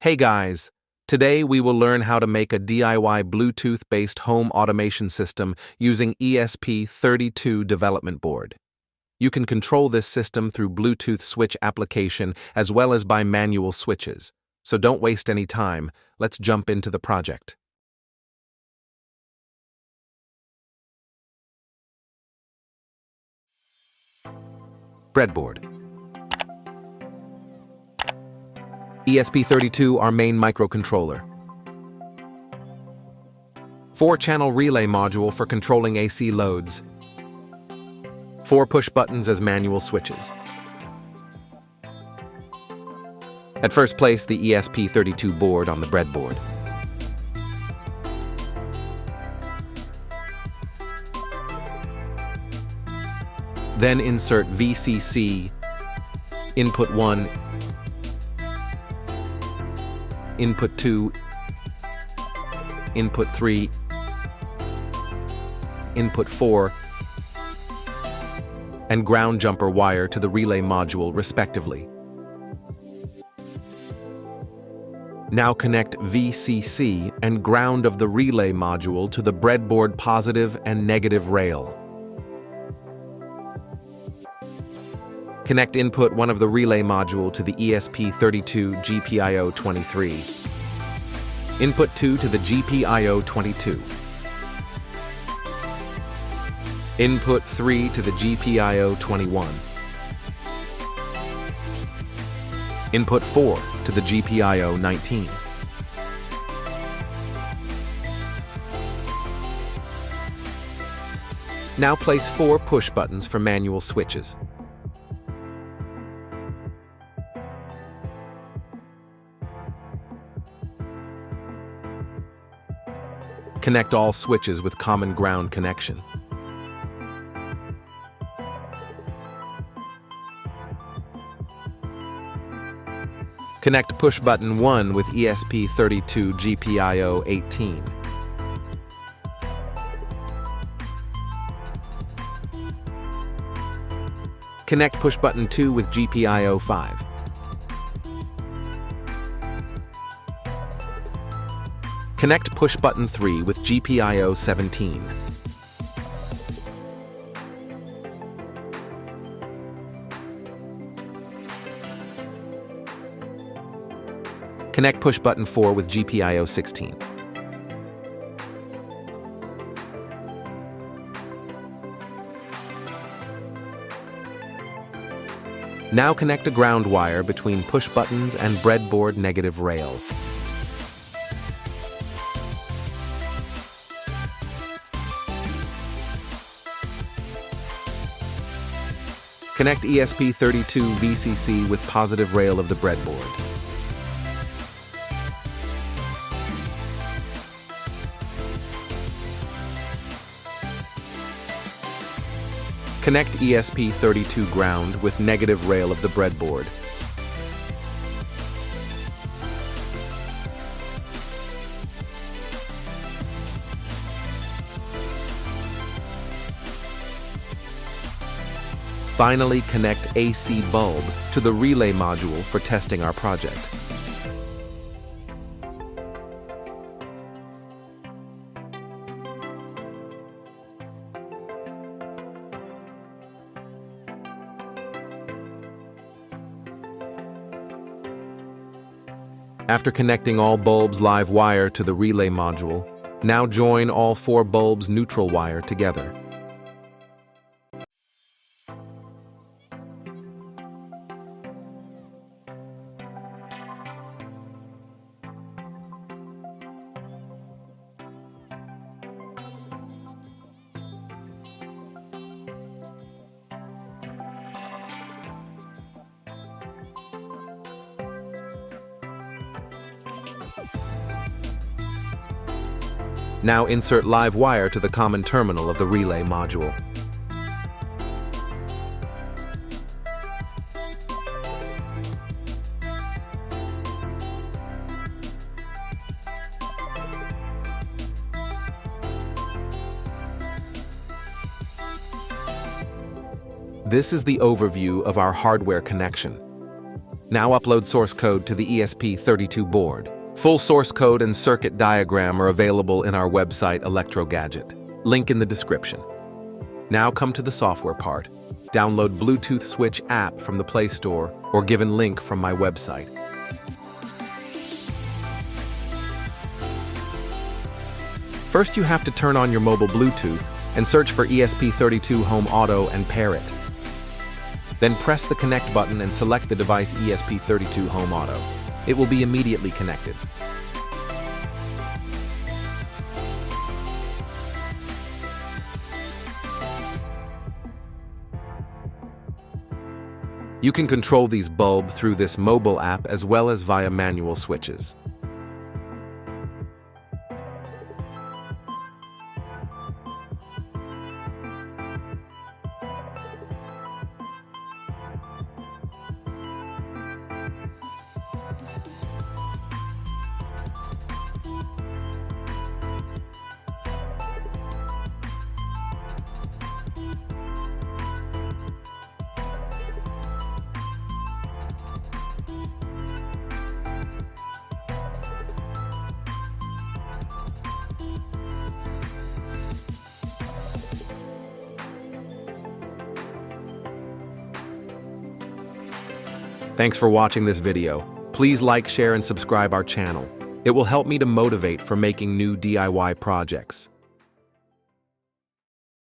Hey guys! Today we will learn how to make a DIY Bluetooth-based home automation system using ESP32 development board. You can control this system through Bluetooth switch application as well as by manual switches. So don't waste any time, let's jump into the project. Breadboard. ESP32, our main microcontroller. 4-channel relay module for controlling AC loads. 4 push buttons as manual switches. At first, place the ESP32 board on the breadboard. Then insert VCC, input 1, input 2, input 3, input 4, and ground jumper wire to the relay module respectively. Now connect VCC and ground of the relay module to the breadboard positive and negative rail. Connect input 1 of the relay module to the ESP32 GPIO23. Input 2 to the GPIO22. Input 3 to the GPIO21. Input 4 to the GPIO19. Now place 4 push buttons for manual switches. Connect all switches with common ground connection. Connect push button 1 with ESP32 GPIO18. Connect push button 2 with GPIO5. Connect push button 3 with GPIO17. Connect push button 4 with GPIO16. Now connect a ground wire between push buttons and breadboard negative rail. Connect ESP32 VCC with positive rail of the breadboard. Connect ESP32 ground with negative rail of the breadboard. Finally, connect AC bulb to the relay module for testing our project. After connecting all bulbs live wire to the relay module, now join all 4 bulbs neutral wire together. Now insert live wire to the common terminal of the relay module. This is the overview of our hardware connection. Now upload source code to the ESP32 board. Full source code and circuit diagram are available in our website ElectroGadget. Link in the description. Now come to the software part. Download Bluetooth Switch app from the Play Store or given link from my website. First, you have to turn on your mobile Bluetooth and search for ESP32 Home Auto and pair it. Then press the connect button and select the device ESP32 Home Auto. It will be immediately connected. You can control these bulbs through this mobile app as well as via manual switches. Thanks for watching this video. Please like, share, and subscribe our channel. It will help me to motivate for making new DIY projects.